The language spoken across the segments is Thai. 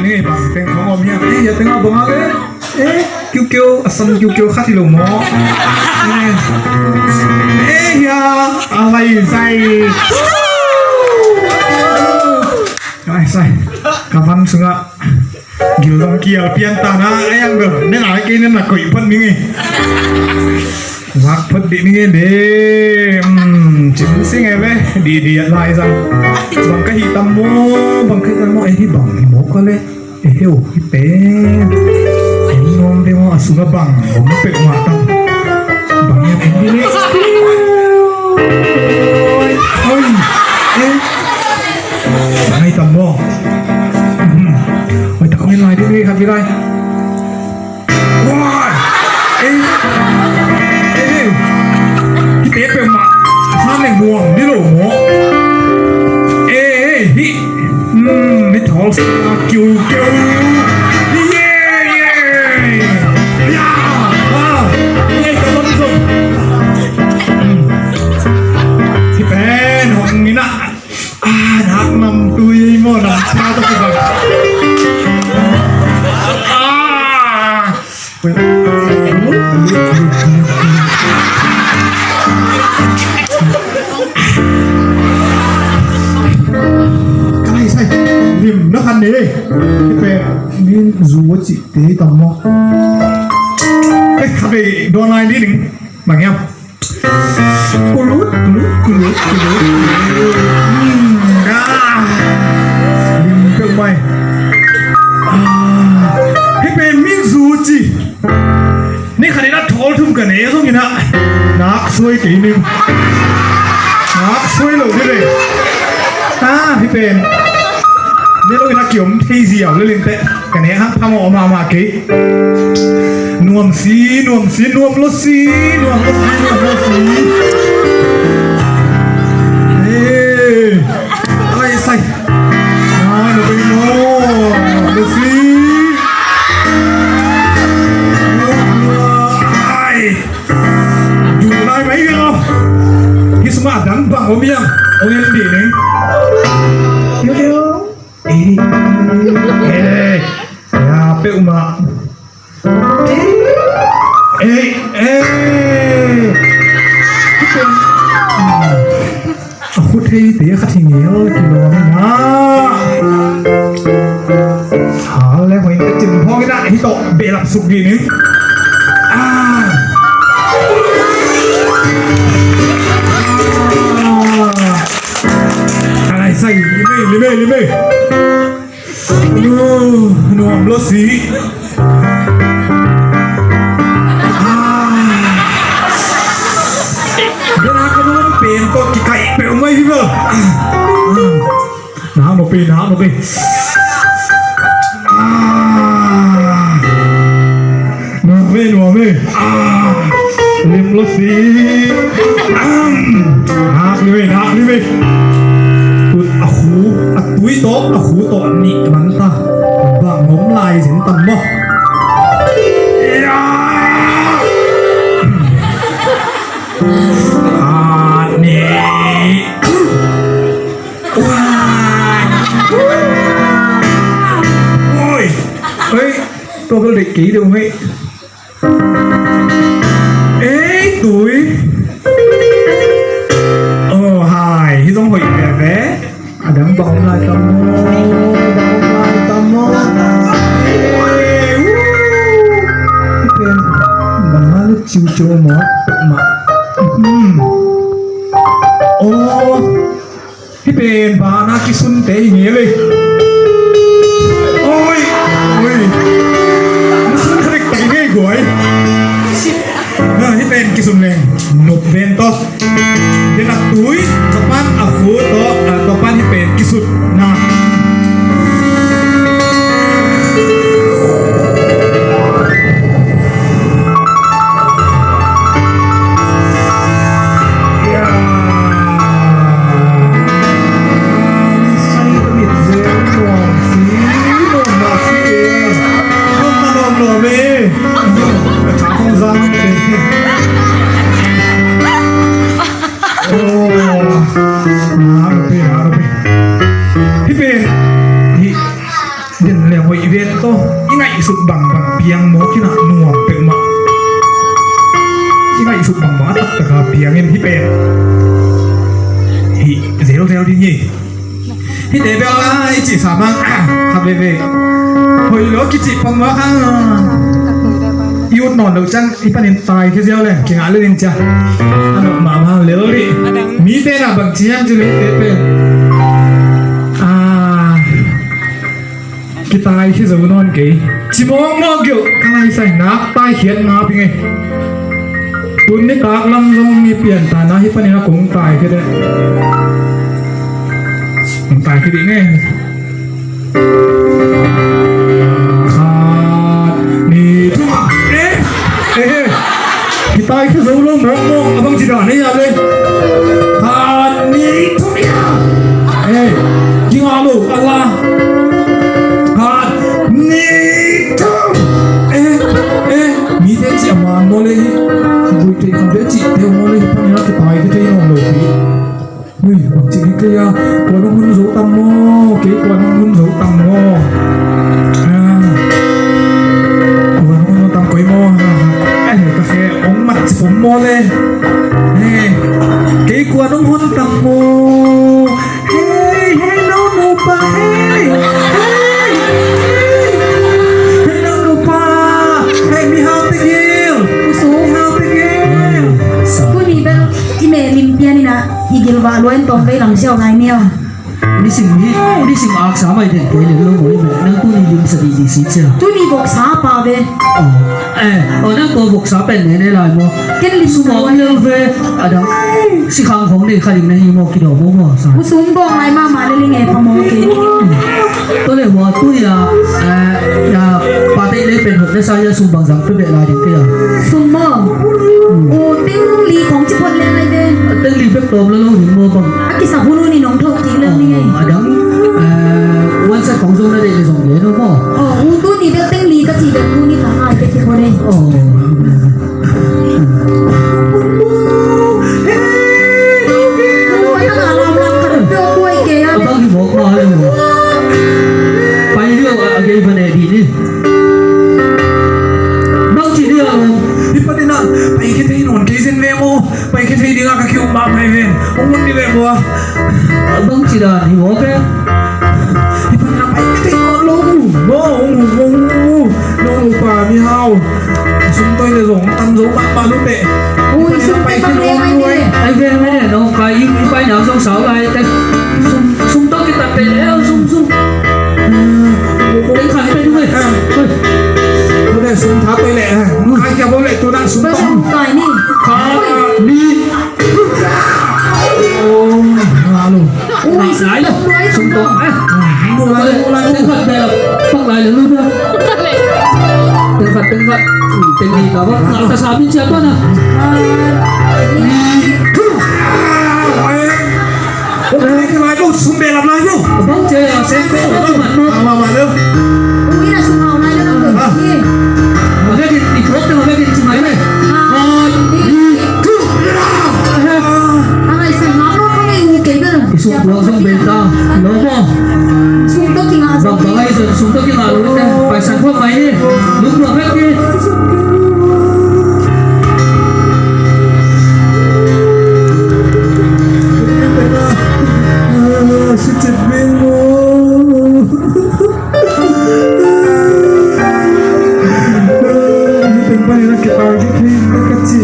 นี่บางเต็งของอมเนี่ยอย่าเต็งเอาบังเอาเลยกิ้วสันกิ้วข้าที่ลงหม้ออย่าอะไรใส่ใส่kapan sunga gilong kial pian tanah ayang ber neng ay kini nak koi pan ningi wak pet di ningi deh cim sing ebe di lai sang bangka hitam mo di bang mo kale oh hipe nom deh mo asunga bang om pek matang bangnya ini oi bang hitam moไม่ลายที่นี่ครับพี่ไรว้ายพี่เป๊ะเป็นมาท่านแหล่งม่วงนี่หรอหมอฮิไม่ถอดกิ้วเย้ย่าว้าวนี่กำลังส่งพี่เป๊ะห้องนี้นะนักนำตุยโม่นะชาตุกบังnó khăn đấy cái bè nên dù chị tế tầm mò cái khăn này đo lại đi đừng bằng em cô lút lim cơ mày cái bè mình dù chị nên khăn này đã thổi thum cả này không nhìn ạ nát xuôi kỷ niệm nát xuôi lẩu thế này cái bèนี่เราเป็นนักเกี่ยวที่เสี่ยวเรื่องเตะกันเนี่ยฮะพาหมอมาเกะนวมสีนวมรถสีอะไรใส่หนูไปโน่รถสีอยู่ได้ไหมพี่เราที่สมาดังบังผมยังโอ้ยดีเนี่ยsiapa umat? Aku dia ketinggian kilo mana? Hal yang paling kecil pun kita itu belak sup gini. Alai say lime. Nuam lo si. Dia nak nuam pen kok kikai pe umai hiba. Nah mo pe. Nuame. Lim lo si. Nak lime. Atuy to ni manta bang ngom lai sin tam mo ni ôi tôi có địch kỹ được không ấy tuổi hài thì giống hội vé đang bóng lại tâm mô bên bằng má lúc chiều chiều mó mà cái bên bà na cái xuân tế nghĩa đi ôi nó xuân khắc cái nghe gọi cái bên cái xuân này nộp bên to dia nak tui tepat aku topan hipen kisut nah เป็นแหล่งหอยเวียนโตยังไงสุดบังเพียงโมที่น่ะหน่วงเป็นมายังไงสุดบังตักตะกาเพียงเงินที่เป็นฮิเซลที่นี่ฮิเดเบลไอจีสามังทำเว่หอยล้อกิจิปังวะยูนอนเดี๋ยวจังอีปันเห็นตายแค่เดียวเลยเก่งอะไรเนี่ยจ้ะอันนั้นมาเลี้ยวดิมีเป็นอะบางทีอันจะมีเป็นกีตายที่จะนอนกี่จิมองมองกี่อะไรใส่นักตายเขียนมาเป็นไงตุนนี่ตากลำลงมีเปลี่ยนตาหน้าที่ปันนี้คงตายแค่เดียวคงตายแค่เดียวไงกีตายที่จะลงมองบางทีด่านี่อะไรนี่ทุกอย่างยิงอาลูกอะไรนี่ทุกมีเด็กจีมาโมเลยบุยเด็กเด็กจีเดียวโมเลยพันนี้กีตายที่เที่ยวโลกีนี่บางทีนี่ก็ยังกวนมันรู้ตั้มโมเกี่ยวกวนมันรู้ตั้มโมกวนมันรู้ตั้มก้อยโมกาแฟองมัดผมโมเลยเกี่ยวกวนมันรู้ตั้มโมเฮ้น้องหนูไปมีเฮาติเกลสูงเฮาติเกลกูนี่เป็นที่เมลิมเปียนี่นะอีกิลวาล้วนตรงไปหลังเชี่ยวไงเมียวนี่สิ่งอักษรไม่เด็ดเลยเลยลูกหน่อยนั่งตู้นี่ลิมสดีดีสิเจ้าตู้นี่บอกสาปาเวนั่งตัวบอกสาเป็นไหนไรมั้งเกลิสมองเลือเวดังสิขังของเด็กขันในหิมะกิโลโม่สากูสูงบอกอะไรมาเลยไงพมอกิตัวเลยว่าตู้ยาปาเต้เล็กเป็นหกได้สายสุ่มบางสังเป็นแบบไรเด็กเตี้ยสุ่มมอโอ้ติ้งลีของจิพนเลยอะไรเด้ติ้งลีเป็นตัวแล้วเราหิมะบังอากิสาพูนูนี่น้องทอกจีเรื่องนี้ไงดังวันเสาร์ของส่งได้เลยส่งเยอะนะพ่อตู้นี่เป็นติ้งลีก็จีเป็นตู้นี่ขาหายไปที่คนเองบางทีบอกมาเลยไปเรื่องอะไรพันธุ์ดีนี่บางทีเรื่องนี่ประเด็นน่ะไปแค่ที่นอนกี่เซนเวโมไปแค่ที่ดีงาคิวมาไม่เว้นองค์นี่เวโมบางทีด่านี่บอกแกนี่ประเด็นไปแค่ที่นอนลงโม่น้องป่ามีเฮาซุ้มตัวจะส่งตำส่งปาลุเตะซุ้มไปที่นอนด้วยไอ้เว้ยไม่ได้น้องไปยิ่งไปหนาวสงสารอะไรแต่ซุ้มต้องกินตัดไปแล้วซุ้มเป็นขันไปด้วยตัวนี้ซุ้มทับไปแหละใครจะบอกเลยตัวนั้นซุ้มต้องต่อยนี่ขานี่โอ้มาลูกหนักสายเลยซุ้มต้องดูอะไรเป็นขันแบบพักไหลหรือรู้ด้วยเป็นขันเป็นดีแต่ว่าหนักแต่สามีเชื่อป่ะนะอะไรลูกซุ้มเบลอะไรลูกบ้องเจอเซ็งก็มาเร็วอุ้ยน่ะซุ้มเอาอะไรแล้วนะนี่มาได้ติดรถแต่มาได้ติดใช่ไหมเนี่ยอะไรใส่มาลูกเขาไม่งูเก๋ด้วยซุ้มเราซุ้มเบต้าโลโม่ซุ้มต้องกินอะไรบางไอ้ซุ้มต้องกินอะไรลูกนะไปสั่งพวกไปนี่ลูกหลอกให้กินสิเจ็ดเมโมนี่เป็นไปแล้วเก็บเอาที่ที่แล้วก็จิ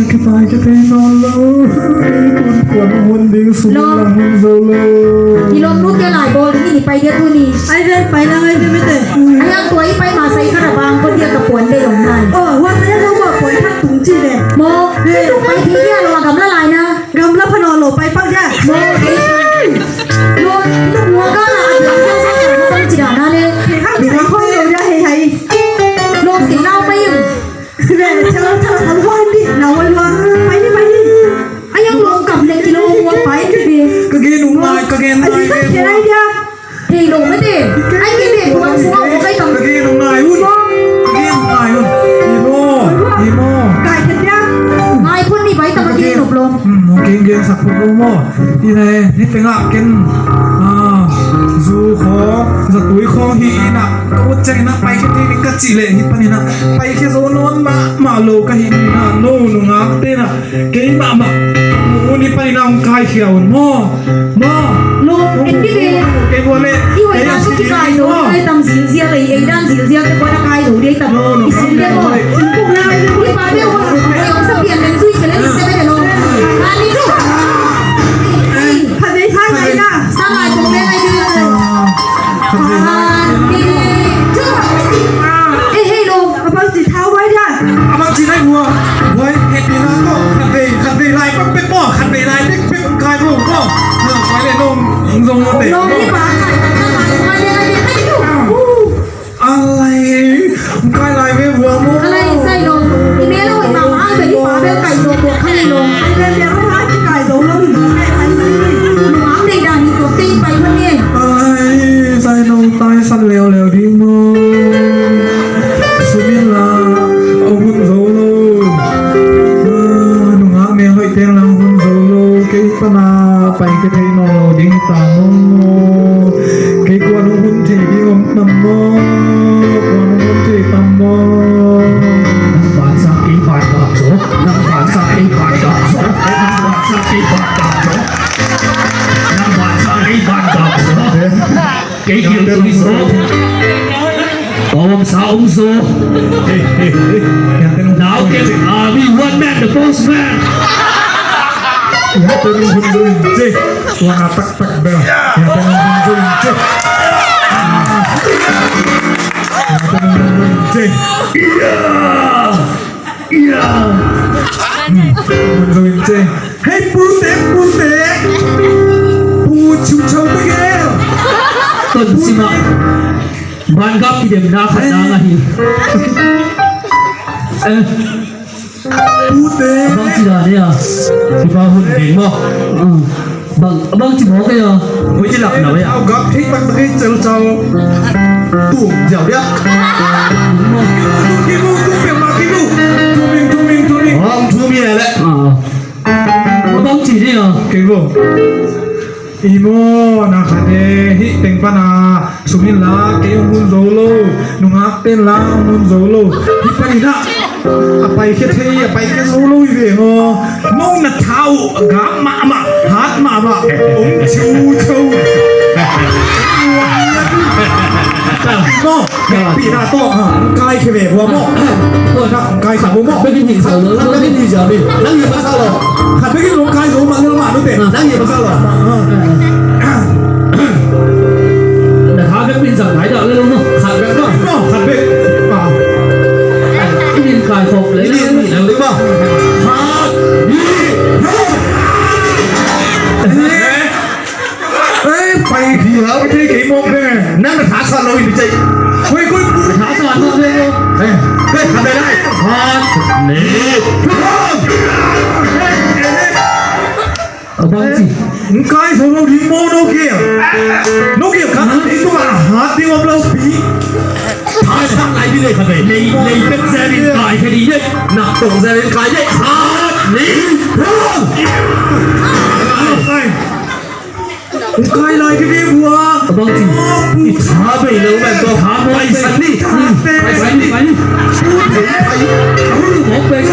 เก็บไปก็ไปนอนแล้วกวนหุ่นดิ้งสูงลำหุ่นโซโล่ที่ลมลุกยังหลายโบนนี่ไปเดียวตัวนี้ไอ้เรื่องไปแล้วไอ้ไม่เตะไอ้ยังตัวไปมาใส่ขนาดบางคนเดียวกับปวนได้หลงในว่าไอ้เราบอกปวนทักถุงจีเลยโมไปที่เนี่ยระวังกับละลายนะกำลังพนอหลบไปปักย่าโมโมลูกหัวก็ละอันหลังเขาต้องจีน่าเลยข้าวหมูข้าวเหนียวได้ให้โลกติดเล่าไม่ยุ่งแม่เช้าทำวันดิเราวันไปดิไอ้ยังลงกับเล็กกิโลหัวไปดิก็กินหนุ่มลายก็กินไอ้ที่ตั้งใจได้เดียวเฮ้ยลงไม่ดิไอ้กินเด็กหัวหัวไอ้ต้องก็กินหนุ่มลายวุ่นก็กินหนุ่มลายวุ่นอีโมไก่เห็นยังไอ้พุ่นนี่ไปแต่มากินหนุบลมกินสักพวกโมที่ไหนนี่เป็นอ่ะกินซูขอ sa tuổi kho hi na ko chai na pai ke ni ka chi le hi pani na pai ke zo non ma lo ka hi na no nu nga te na ke ma mu ni pani na kai khiao mo ลุงเอ็นพี่เบย์ ke bo le ที่วันนั้นทุกกายหนูไอ้ตำสินเสียเลยไอ้ด้านสินเสียแต่วันนั้นกายหนูได้ตำอีสินเดียวสินพวกเราไอ้ลูกที่มาเดียวว่าไอ้ของสเปียนเป็นซุยกันแล้วจะไม่ได้ลงอันนี้ลูก คันนี้ท่าไหนน่ะ สลายตรงนี้ไอ้เดือนเลยอันนี้จุ๊บเอ้ยลุง เอาบังสีเท้าไว้ได้ amang chi nai bua wai het ni na ko khan ve lai pa pe po khan ve lai pe kai bo ko ha wai le nom ing zong no te ลงที่หมาไก่ตลาดมาเนี่ยไอ้ลูก อะไรkai lai ve bua mo อะไรใส่ลงอีเมลลงอีหมาไอ้แบบที่หมาเบลไก่โซตัวข้างในลง ไอ้เรียนไม่ทันที่ไก่สงแล้วถึงแม่ไปไหน หมาในด่านนี้ตัวตีไปคนนี้ ai sai nong tai san leo leo đi mo sumin la ông hun zo lo nu nga me hoi teng lang hun zo lo ke pa na pai ke thei no lo ding ta mo ke kwa nu hun the di om tam mo kwa nu hun the tam mo phản xạ ý phản đạp số năm phản xạ ý phản đạp số năm phản xạ ý phản đạp số năm phản xạ ý phản đạp số cái kiểu tùy số ông sao ông số now get me one man the postman ya te nu hun zo che wa na tak tak ba ya te nu hun zo che ya te nu hun zo che rồi chê hey pu te pu chiu chau te ge tuần xin ạ ban gấp thì điểm na khả năng là gì pu te băng chỉ là đây à chỉ bao hồn đến mà băng chỉ có cái mới chỉ lặp nào vậy à ao gấp thích bắt cái chau chau tuồng dẻo đấy cái mu tu việc mà cái mu tu mình ông thua mi này đấy băng chỉ đi à cái mu imo na khade hi teng pana sumin la ke mun zolo nunga ten la mun zolo hi pani na apai ke thei apai ke zolo i ve ho mo na thau ga ma hat ma ba om chu chau mo pi na to kai ke ve wa mo kai sa mo bên cái hình sầu nữa bên cái gì giờ đi đang gì mà sao rồi hạt mấy cái lỗ kai rồi mà nó mà nó tệ đang gì mà sao rồi để tháo cái pin giật máy đỡ lên đúng không khạc cái đó hạt về vào cái pin cài phục lấy đi lên đi đúng không hạt đi ê bay thì hả cái cái mông đây năng là thả sao rồi bị chạy quay tháo sàn không lên luôn đây hạt đây đây hạt nè ở băng chỉ cái số nó đi mô nó kia cả nó đi có mà hạt đi ông lâu bị tháo sang lại đi này phải lấy bên xe đi cài cái đi đấy nạp tổng xe lên cài đấy hạt nè cái lại cái đi vừa ở băng chỉ tháo về lâu mà có tháo bay sẵn đi bay sẵn đi bay đi một bên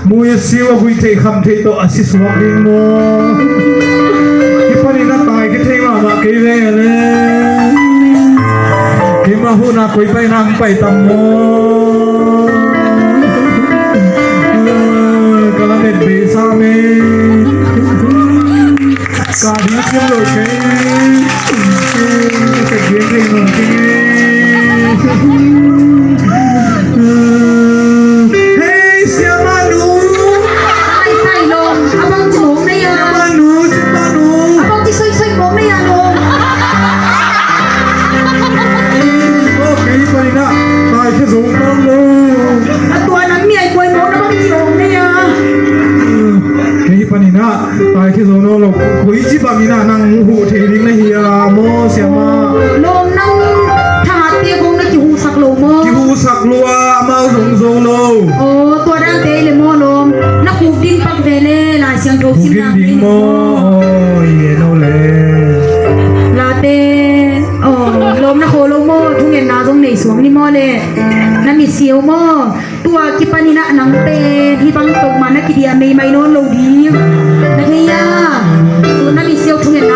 mui siwa gui thei kham thei to asiswa ding mo ki pani na tai ki thei ma ke ve le ki ma hu na koi pai nang pai tam mo kala me be sa me ka di sim lo ke ge ge no ke ฟังนี่นะนั่งหูเทดิ้งนะเฮียโมเสียมา ลมนั่งทหารเตี้ยคงนักจิหูสักโลโม กิวสักลัวเมาสงโซโล โอ้ตัวร่างเตเลยโมลมนักหูดิ้นปักเตเล่ลายเสียงโด หู สิ กิน นาง ดิ้งโมเยโนเล ลาเตโอ้ลมนักโคโลโมทุ่งเงินนาตรงไหนสวงนี่โมเลยนั่นมีเสียวโมตัวกิปานินะนังเตที่บังตกมานักกิเดียไม่โนนโลดีนักเฮียตัวนั่นมีเสียวทุ่งเงินนา